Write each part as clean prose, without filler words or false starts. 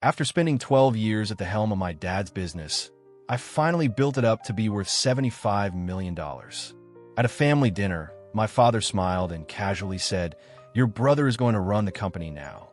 After spending 12 years at the helm of my dad's business, I finally built it up to be worth $75 million. At a family dinner, my father smiled and casually said, "Your brother is going to run the company now."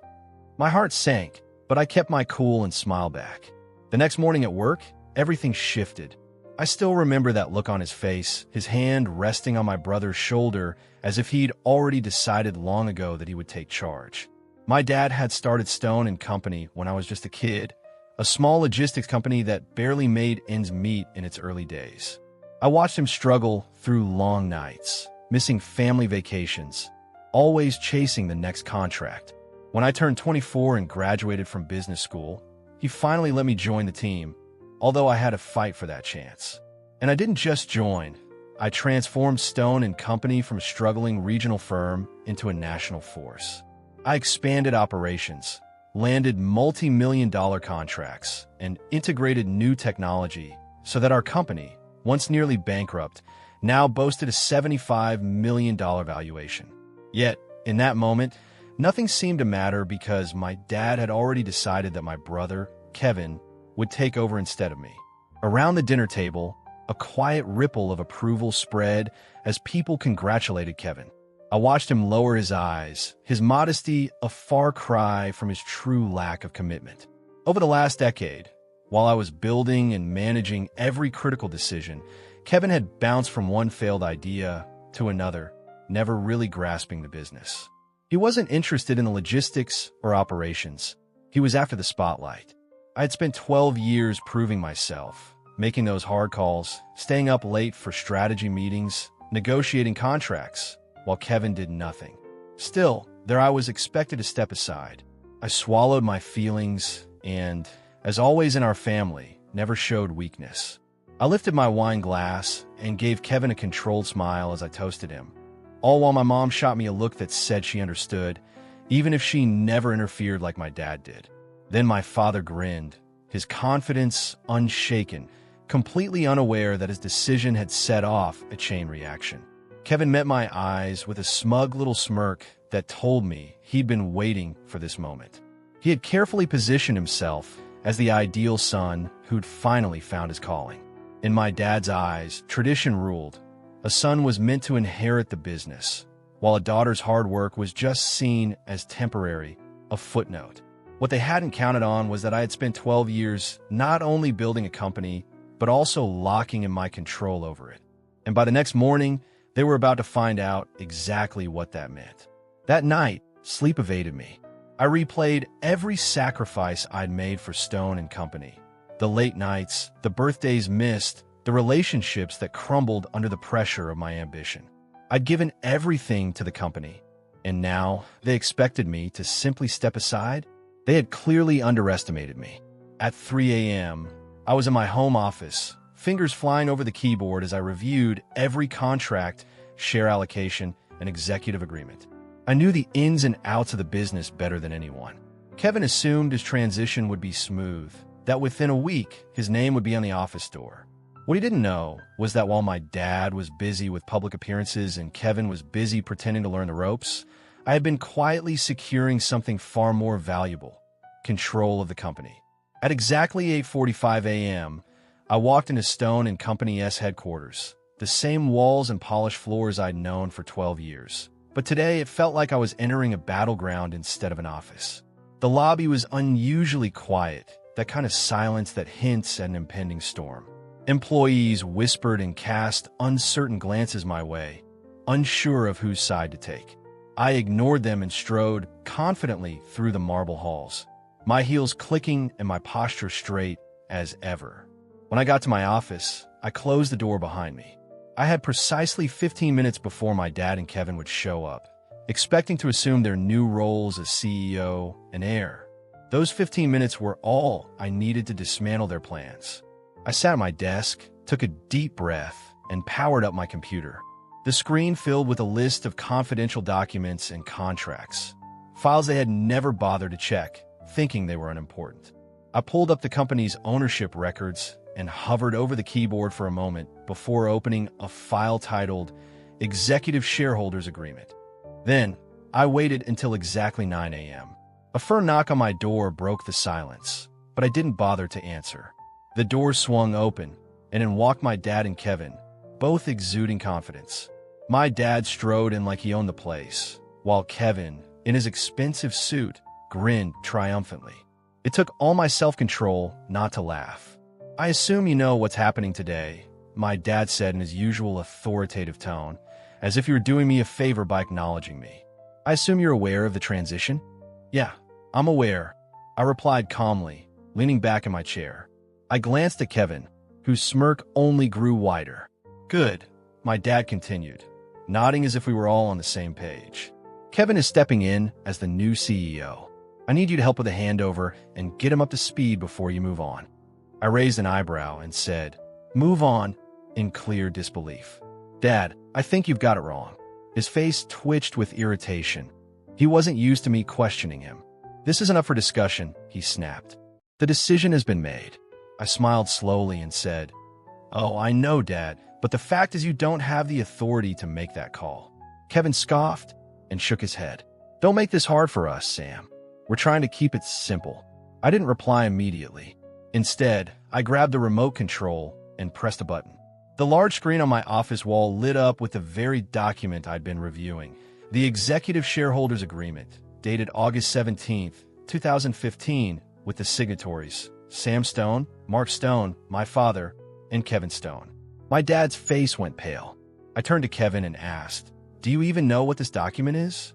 My heart sank, but I kept my cool and smiled back. The next morning at work, everything shifted. I still remember that look on his face, his hand resting on my brother's shoulder as if he'd already decided long ago that he would take charge. My dad had started Stone & Company when I was just a kid, a small logistics company that barely made ends meet in its early days. I watched him struggle through long nights, missing family vacations, always chasing the next contract. When I turned 24 and graduated from business school, he finally let me join the team, although I had to fight for that chance. And I didn't just join. I transformed Stone & Company from a struggling regional firm into a national force. I expanded operations, landed multi-million-dollar contracts, and integrated new technology so that our company, once nearly bankrupt, now boasted a $75 million valuation. Yet, in that moment, nothing seemed to matter because my dad had already decided that my brother, Kevin, would take over instead of me. Around the dinner table, a quiet ripple of approval spread as people congratulated Kevin. I watched him lower his eyes, his modesty a far cry from his true lack of commitment. Over the last decade, while I was building and managing every critical decision, Kevin had bounced from one failed idea to another, never really grasping the business. He wasn't interested in the logistics or operations. He was after the spotlight. I had spent 12 years proving myself, making those hard calls, staying up late for strategy meetings, negotiating contracts, while Kevin did nothing. Still, there I was expected to step aside. I swallowed my feelings and, as always in our family, never showed weakness. I lifted my wine glass and gave Kevin a controlled smile as I toasted him, all while my mom shot me a look that said she understood, even if she never interfered like my dad did. Then my father grinned, his confidence unshaken, completely unaware that his decision had set off a chain reaction. Kevin met my eyes with a smug little smirk that told me he'd been waiting for this moment. He had carefully positioned himself as the ideal son who'd finally found his calling. In my dad's eyes, tradition ruled. A son was meant to inherit the business, while a daughter's hard work was just seen as temporary, a footnote. What they hadn't counted on was that I had spent 12 years not only building a company, but also locking in my control over it. And by the next morning, they were about to find out exactly what that meant. That night, sleep evaded me. I replayed every sacrifice I'd made for Stone & Company. The late nights, the birthdays missed, the relationships that crumbled under the pressure of my ambition. I'd given everything to the company, and now they expected me to simply step aside? They had clearly underestimated me. At 3 a.m., I was in my home office, fingers flying over the keyboard as I reviewed every contract, share allocation, and executive agreement. I knew the ins and outs of the business better than anyone. Kevin assumed his transition would be smooth, that within a week, his name would be on the office door. What he didn't know was that while my dad was busy with public appearances and Kevin was busy pretending to learn the ropes, I had been quietly securing something far more valuable: control of the company. At exactly 8:45 a.m., I walked into Stone & Company's headquarters, the same walls and polished floors I'd known for 12 years. But today it felt like I was entering a battleground instead of an office. The lobby was unusually quiet, that kind of silence that hints at an impending storm. Employees whispered and cast uncertain glances my way, unsure of whose side to take. I ignored them and strode confidently through the marble halls, my heels clicking and my posture straight as ever. When I got to my office, I closed the door behind me. I had precisely 15 minutes before my dad and Kevin would show up, expecting to assume their new roles as CEO and heir. Those 15 minutes were all I needed to dismantle their plans. I sat at my desk, took a deep breath, and powered up my computer. The screen filled with a list of confidential documents and contracts, files they had never bothered to check, thinking they were unimportant. I pulled up the company's ownership records and hovered over the keyboard for a moment before opening a file titled Executive Shareholders Agreement. Then, I waited until exactly 9 a.m. A firm knock on my door broke the silence, but I didn't bother to answer. The door swung open, and in walked my dad and Kevin, both exuding confidence. My dad strode in like he owned the place, while Kevin, in his expensive suit, grinned triumphantly. It took all my self-control not to laugh. "I assume you know what's happening today," my dad said in his usual authoritative tone, as if he were doing me a favor by acknowledging me. "I assume you're aware of the transition?" "Yeah, I'm aware," I replied calmly, leaning back in my chair. I glanced at Kevin, whose smirk only grew wider. "Good," my dad continued, nodding as if we were all on the same page. "Kevin is stepping in as the new CEO. I need you to help with the handover and get him up to speed before you move on." I raised an eyebrow and said, "Move on," in clear disbelief. "Dad, I think you've got it wrong." His face twitched with irritation. He wasn't used to me questioning him. "This isn't up for discussion," he snapped. "The decision has been made." I smiled slowly and said, "Oh, I know, Dad, but the fact is you don't have the authority to make that call." Kevin scoffed and shook his head. "Don't make this hard for us, Sam. We're trying to keep it simple." I didn't reply immediately. Instead, I grabbed the remote control and pressed a button. The large screen on my office wall lit up with the very document I'd been reviewing, the Executive Shareholders Agreement, dated August 17th, 2015, with the signatories, Sam Stone, Mark Stone, my father, and Kevin Stone. My dad's face went pale. I turned to Kevin and asked, "Do you even know what this document is?"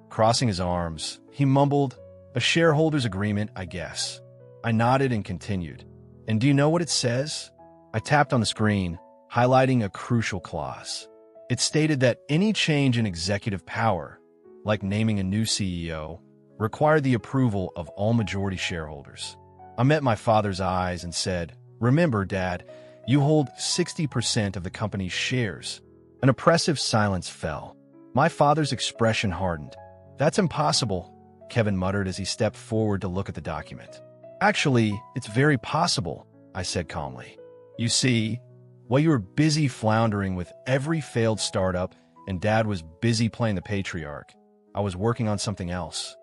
Crossing his arms, he mumbled, "A shareholders agreement, I guess." I nodded and continued, "And do you know what it says?" I tapped on the screen, highlighting a crucial clause. It stated that any change in executive power, like naming a new CEO, required the approval of all majority shareholders. I met my father's eyes and said, "Remember, Dad, you hold 60% of the company's shares." An oppressive silence fell. My father's expression hardened. "That's impossible," Kevin muttered as he stepped forward to look at the document. "Actually, it's very possible," I said calmly. "You see, while you were busy floundering with every failed startup and Dad was busy playing the patriarch, I was working on something else."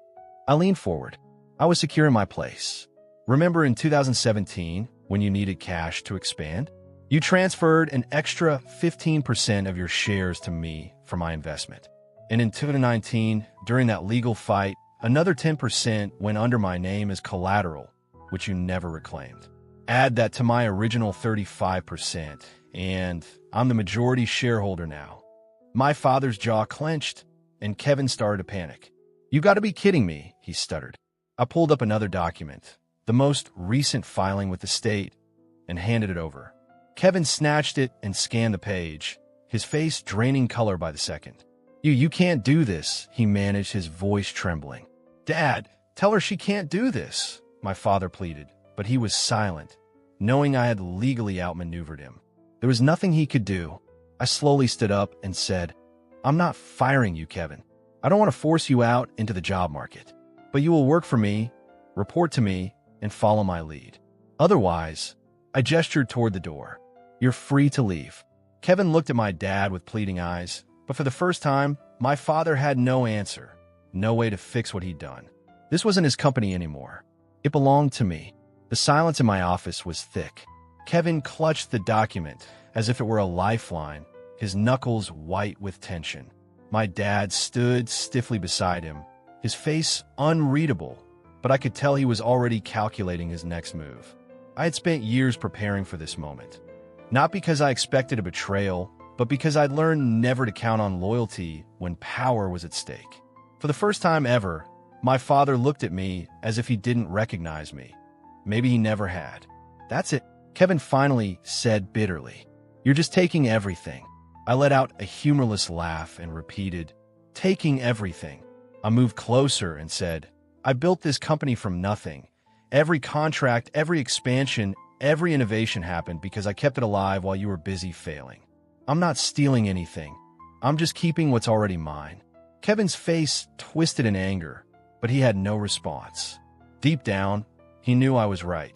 I leaned forward. I was secure in my place. "Remember in 2017, when you needed cash to expand? You transferred an extra 15% of your shares to me for my investment. And in 2019, during that legal fight, another 10% went under my name as collateral, which you never reclaimed. Add that to my original 35%, and I'm the majority shareholder now." My father's jaw clenched, and Kevin started to panic. "You got to be kidding me," he stuttered. I pulled up another document, the most recent filing with the state, and handed it over. Kevin snatched it and scanned the page, his face draining color by the second. You can't do this," he managed, his voice trembling. "Dad, tell her she can't do this," my father pleaded, but he was silent, knowing I had legally outmaneuvered him. There was nothing he could do. I slowly stood up and said, "I'm not firing you, Kevin. I don't want to force you out into the job market, but you will work for me, report to me, and follow my lead. Otherwise," I gestured toward the door, "you're free to leave." Kevin looked at my dad with pleading eyes, but for the first time, my father had no answer, no way to fix what he'd done. This wasn't his company anymore. It belonged to me. The silence in my office was thick. Kevin clutched the document as if it were a lifeline, his knuckles white with tension. My dad stood stiffly beside him, his face unreadable, but I could tell he was already calculating his next move. I had spent years preparing for this moment. Not because I expected a betrayal, but because I'd learned never to count on loyalty when power was at stake. For the first time ever, my father looked at me as if he didn't recognize me. Maybe he never had. "That's it," Kevin finally said bitterly. "You're just taking everything." I let out a humorless laugh and repeated, "Taking everything." I moved closer and said, "I built this company from nothing. Every contract, every expansion, every innovation happened because I kept it alive while you were busy failing. I'm not stealing anything. I'm just keeping what's already mine." Kevin's face twisted in anger, but he had no response. Deep down, he knew I was right.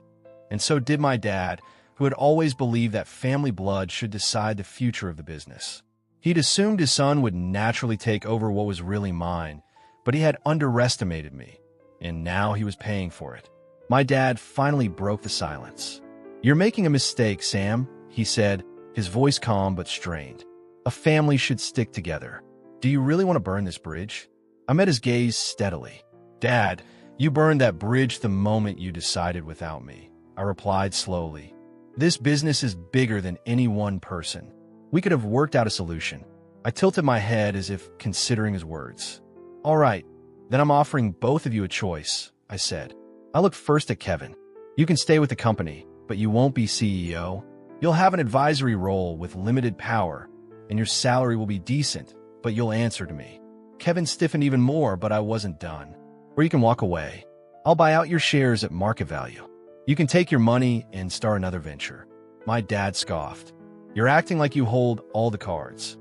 And so did my dad, who had always believed that family blood should decide the future of the business. He'd assumed his son would naturally take over what was really mine, but he had underestimated me. and now he was paying for it. My dad finally broke the silence. "You're making a mistake, Sam," he said, his voice calm but strained. "A family should stick together. Do you really want to burn this bridge?" I met his gaze steadily. "Dad, you burned that bridge the moment you decided without me," I replied slowly. "This business is bigger than any one person. We could have worked out a solution." I tilted my head as if considering his words. "All right, then I'm offering both of you a choice," I said. I looked first at Kevin. "You can stay with the company, but you won't be CEO. You'll have an advisory role with limited power, and your salary will be decent, but you'll answer to me." Kevin stiffened even more, but I wasn't done. "Or you can walk away. I'll buy out your shares at market value. You can take your money and start another venture." My dad scoffed. "You're acting like you hold all the cards."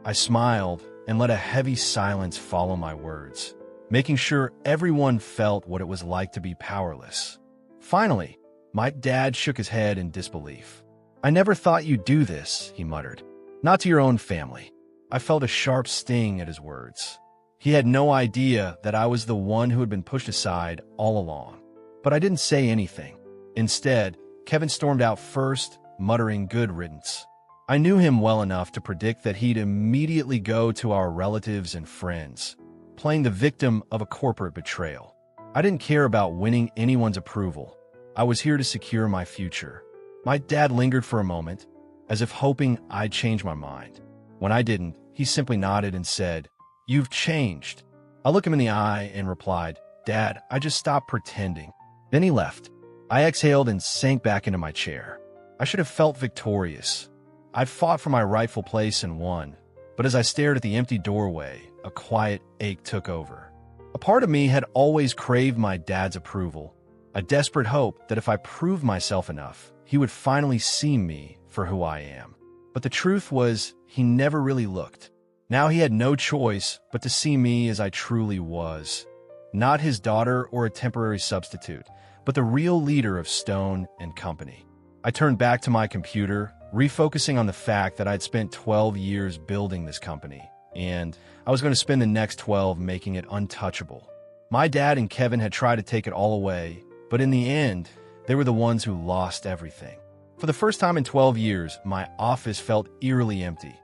I smiled and let a heavy silence follow my words, making sure everyone felt what it was like to be powerless. Finally, my dad shook his head in disbelief. "I never thought you'd do this," he muttered. "Not to your own family." I felt a sharp sting at his words. He had no idea that I was the one who had been pushed aside all along. But I didn't say anything. Instead, Kevin stormed out first, muttering good riddance. I knew him well enough to predict that he'd immediately go to our relatives and friends, playing the victim of a corporate betrayal. I didn't care about winning anyone's approval. I was here to secure my future. My dad lingered for a moment, as if hoping I'd change my mind. When I didn't, he simply nodded and said, "You've changed." I looked him in the eye and replied, "Dad, I just stopped pretending." Then he left. I exhaled and sank back into my chair. I should have felt victorious. I'd fought for my rightful place and won, but as I stared at the empty doorway, a quiet ache took over. A part of me had always craved my dad's approval, a desperate hope that if I proved myself enough, he would finally see me for who I am. But the truth was, he never really looked. Now he had no choice but to see me as I truly was. Not his daughter or a temporary substitute, but the real leader of Stone and Company. I turned back to my computer, refocusing on the fact that I'd spent 12 years building this company, and I was going to spend the next 12 making it untouchable. My dad and Kevin had tried to take it all away, but in the end, they were the ones who lost everything. For the first time in 12 years, my office felt eerily empty.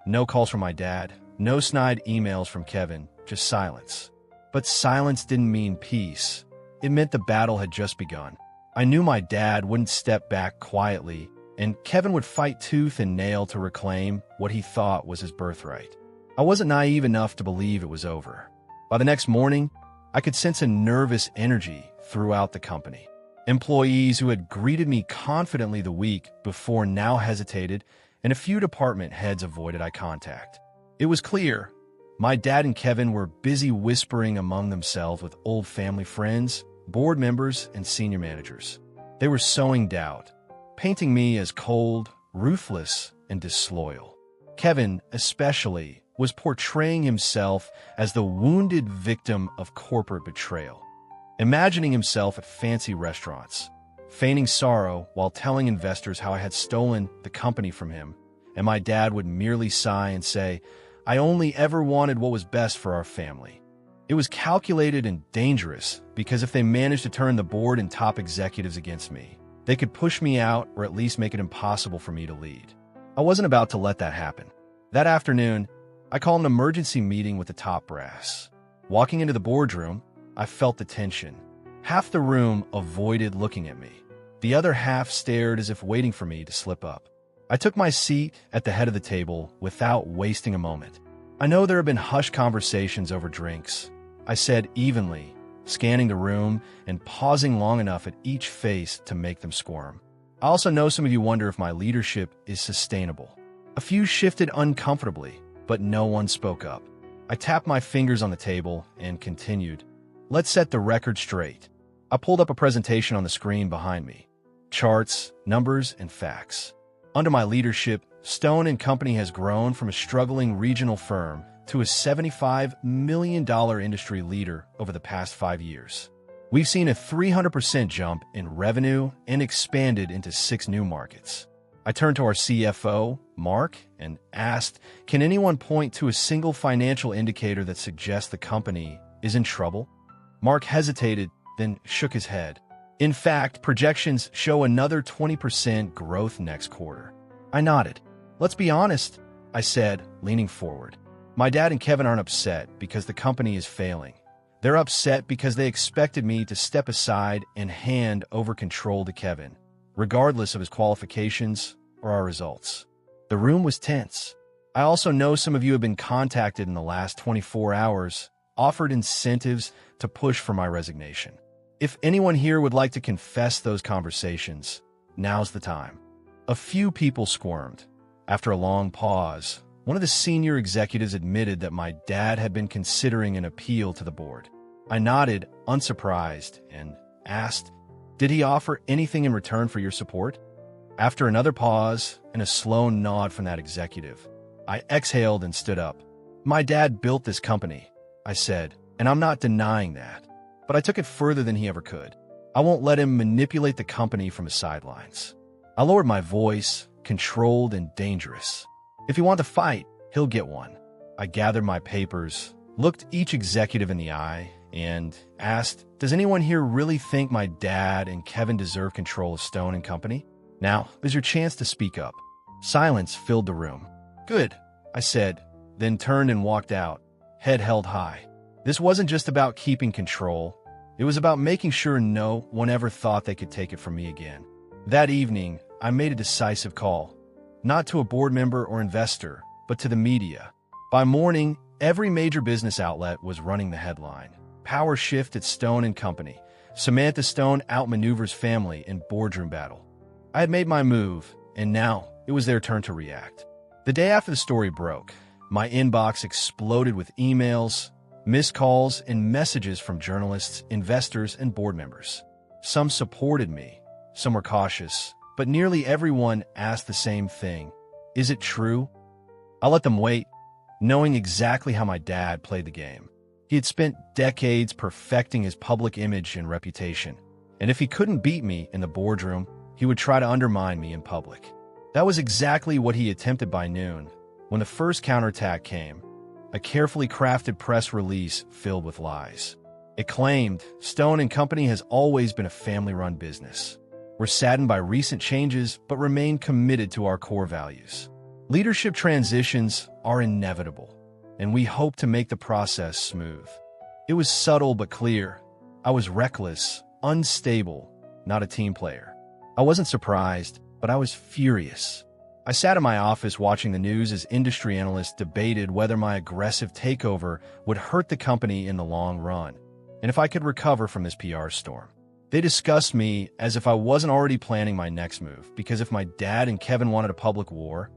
No calls from my dad, no snide emails from Kevin, just silence. But silence didn't mean peace. It meant the battle had just begun. I knew my dad wouldn't step back quietly, and Kevin would fight tooth and nail to reclaim what he thought was his birthright. I wasn't naive enough to believe it was over. By the next morning, I could sense a nervous energy throughout the company. Employees who had greeted me confidently the week before now hesitated, and a few department heads avoided eye contact. It was clear. My dad and Kevin were busy whispering among themselves with old family friends, board members, and senior managers. They were sowing doubt, painting me as cold, ruthless, and disloyal. Kevin, especially, was portraying himself as the wounded victim of corporate betrayal, imagining himself at fancy restaurants, feigning sorrow while telling investors how I had stolen the company from him, and my dad would merely sigh and say, "I only ever wanted what was best for our family." It was calculated and dangerous because if they managed to turn the board and top executives against me, they could push me out or at least make it impossible for me to lead. I wasn't about to let that happen. That afternoon, I called an emergency meeting with the top brass. Walking into the boardroom, I felt the tension. Half the room avoided looking at me. The other half stared as if waiting for me to slip up. I took my seat at the head of the table without wasting a moment. "I know there have been hushed conversations over drinks," I said evenly, scanning the room and pausing long enough at each face to make them squirm. "I also know some of you wonder if my leadership is sustainable." A few shifted uncomfortably, but no one spoke up. I tapped my fingers on the table and continued. "Let's set the record straight." I pulled up a presentation on the screen behind me. Charts, numbers, and facts. Under my leadership, Stone and Company has grown from a struggling regional firm to a $75 million industry leader over the past 5 years. We've seen a 300% jump in revenue and expanded into 6 new markets. I turned to our CFO, Mark, and asked, "Can anyone point to a single financial indicator that suggests the company is in trouble?" Mark hesitated, then shook his head. In fact, projections show another 20% growth next quarter. I nodded. Let's be honest, I said, leaning forward. My dad and Kevin aren't upset because the company is failing. They're upset because they expected me to step aside and hand over control to Kevin, regardless of his qualifications or our results. The room was tense. I also know some of you have been contacted in the last 24 hours, offered incentives to push for my resignation. If anyone here would like to confess those conversations, now's the time. A few people squirmed. After a long pause, one of the senior executives admitted that my dad had been considering an appeal to the board. I nodded, unsurprised, and asked, "Did he offer anything in return for your support?" After another pause and a slow nod from that executive, I exhaled and stood up. "My dad built this company," I said, "and I'm not denying that. But I took it further than he ever could. I won't let him manipulate the company from the sidelines." I lowered my voice, controlled and dangerous. "If you want to fight, he'll get one." I gathered my papers, looked each executive in the eye, and asked, "Does anyone here really think my dad and Kevin deserve control of Stone & Company? Now is your chance to speak up." Silence filled the room. "Good," I said, then turned and walked out, head held high. This wasn't just about keeping control. It was about making sure no one ever thought they could take it from me again. That evening, I made a decisive call. Not to a board member or investor, but to the media. By morning, every major business outlet was running the headline. Power shift at Stone & Company. Samantha Stone outmaneuvers family in boardroom battle. I had made my move, and now it was their turn to react. The day after the story broke, my inbox exploded with emails, missed calls, and messages from journalists, investors, and board members. Some supported me, some were cautious, but nearly everyone asked the same thing. Is it true? I let them wait, knowing exactly how my dad played the game. He had spent decades perfecting his public image and reputation, and if he couldn't beat me in the boardroom, he would try to undermine me in public. That was exactly what he attempted by noon, when the first counterattack came, a carefully crafted press release filled with lies. It claimed Stone & Company has always been a family-run business. We're saddened by recent changes, but remain committed to our core values. Leadership transitions are inevitable, and we hope to make the process smooth. It was subtle but clear. I was reckless, unstable, not a team player. I wasn't surprised, but I was furious. I sat in my office watching the news as industry analysts debated whether my aggressive takeover would hurt the company in the long run, and if I could recover from this PR storm. They discussed me as if I wasn't already planning my next move, because if my dad and Kevin wanted a public war,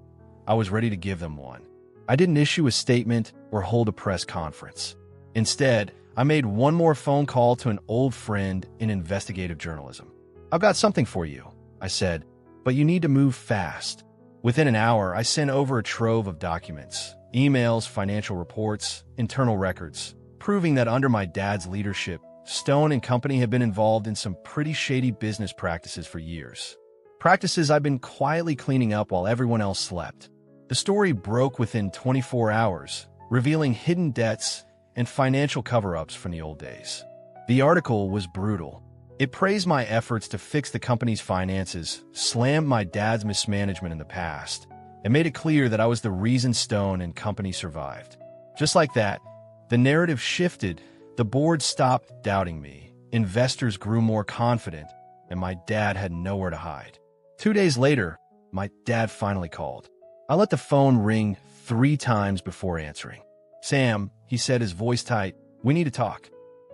I was ready to give them one. I didn't issue a statement or hold a press conference. Instead, I made one more phone call to an old friend in investigative journalism. "I've got something for you," I said, "but you need to move fast." Within an hour, I sent over a trove of documents, emails, financial reports, internal records, proving that under my dad's leadership, Stone & Company had been involved in some pretty shady business practices for years. Practices I've been quietly cleaning up while everyone else slept. The story broke within 24 hours, revealing hidden debts and financial cover-ups from the old days. The article was brutal. It praised my efforts to fix the company's finances, slammed my dad's mismanagement in the past, and made it clear that I was the reason Stone & Company survived. Just like that, the narrative shifted. The board stopped doubting me, investors grew more confident, and my dad had nowhere to hide. 2 days later, my dad finally called. I let the phone ring 3 times before answering. "Sam," he said, his voice tight, "we need to talk."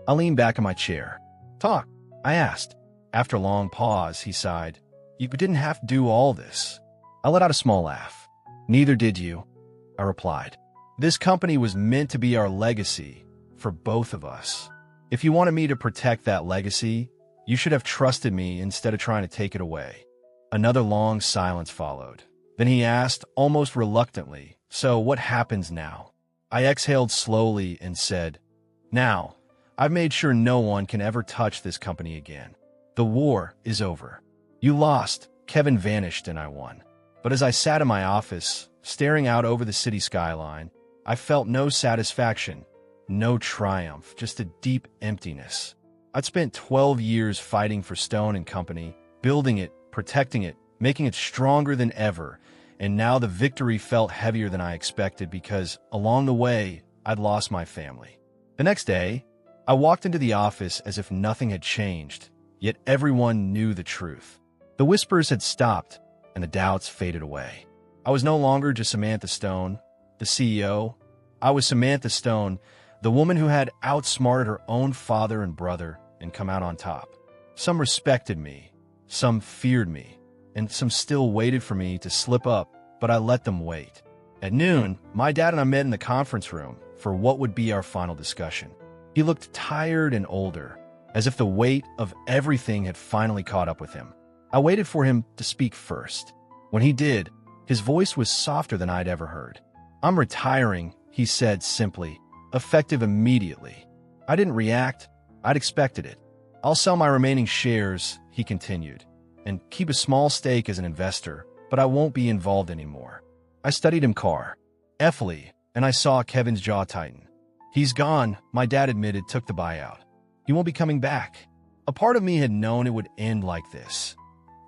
I leaned back in my chair. "Talk?" I asked. After a long pause, he sighed. "You didn't have to do all this." I let out a small laugh. "Neither did you," I replied. "This company was meant to be our legacy, for both of us. If you wanted me to protect that legacy, you should have trusted me instead of trying to take it away." Another long silence followed. Then he asked, almost reluctantly, "So what happens now?" I exhaled slowly and said, "Now, I've made sure no one can ever touch this company again. The war is over. You lost, Kevin vanished, and I won." But as I sat in my office, staring out over the city skyline, I felt no satisfaction, no triumph, just a deep emptiness. I'd spent 12 years fighting for Stone and Company, building it, protecting it, making it stronger than ever, and now the victory felt heavier than I expected because, along the way, I'd lost my family. The next day, I walked into the office as if nothing had changed, yet everyone knew the truth. The whispers had stopped, and the doubts faded away. I was no longer just Samantha Stone, the CEO. I was Samantha Stone, the woman who had outsmarted her own father and brother and come out on top. Some respected me, some feared me, and some still waited for me to slip up, but I let them wait. At noon, my dad and I met in the conference room for what would be our final discussion. He looked tired and older, as if the weight of everything had finally caught up with him. I waited for him to speak first. When he did, his voice was softer than I'd ever heard. "I'm retiring," he said simply, effective immediately. I didn't react. I'd expected it. "I'll sell my remaining shares," he continued, "and keep a small stake as an investor, but I won't be involved anymore." I studied him carefully, and I saw Kevin's jaw tighten. "He's gone," my dad admitted, took the buyout. "He won't be coming back." A part of me had known it would end like this.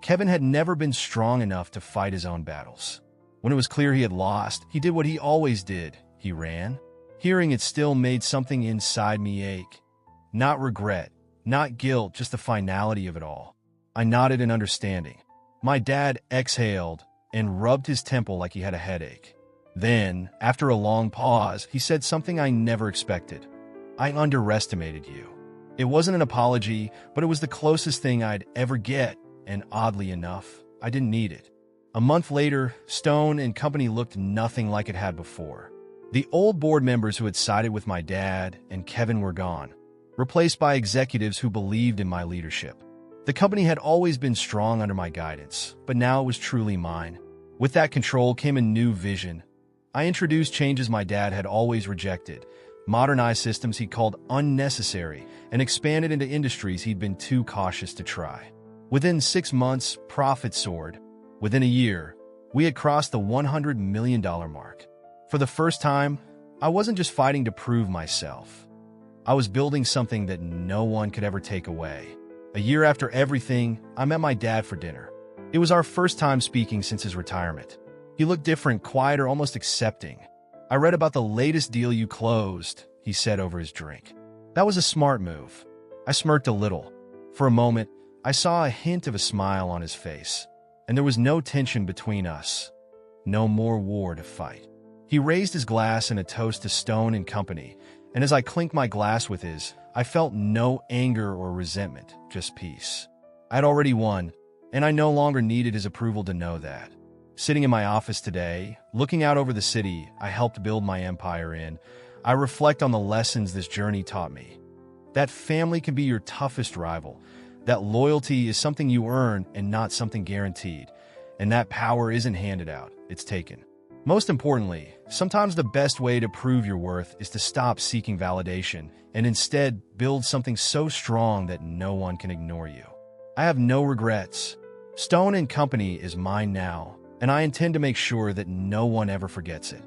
Kevin had never been strong enough to fight his own battles. When it was clear he had lost, he did what he always did. He ran. Hearing it still made something inside me ache. Not regret, not guilt, just the finality of it all. I nodded in understanding. My dad exhaled and rubbed his temple like he had a headache. Then, after a long pause, he said something I never expected. "I underestimated you." It wasn't an apology, but it was the closest thing I'd ever get, and oddly enough, I didn't need it. A month later, Stone and Company looked nothing like it had before. The old board members who had sided with my dad and Kevin were gone, replaced by executives who believed in my leadership. The company had always been strong under my guidance, but now it was truly mine. With that control came a new vision. I introduced changes my dad had always rejected, modernized systems he called unnecessary, and expanded into industries he'd been too cautious to try. Within 6 months, profits soared. Within a year, we had crossed the $100 million mark. For the first time, I wasn't just fighting to prove myself. I was building something that no one could ever take away. A year after everything, I met my dad for dinner. It was our first time speaking since his retirement. He looked different, quieter, almost accepting. "I read about the latest deal you closed," he said over his drink. "That was a smart move." I smirked a little. For a moment, I saw a hint of a smile on his face, and there was no tension between us. No more war to fight. He raised his glass in a toast to Stone and Company, and as I clinked my glass with his, I felt no anger or resentment, just peace. I'd already won, and I no longer needed his approval to know that. Sitting in my office today, looking out over the city I helped build my empire in, I reflect on the lessons this journey taught me. That family can be your toughest rival. That loyalty is something you earn and not something guaranteed. And that power isn't handed out, it's taken. Most importantly, sometimes the best way to prove your worth is to stop seeking validation and instead build something so strong that no one can ignore you. I have no regrets. Stone and Company is mine now, and I intend to make sure that no one ever forgets it.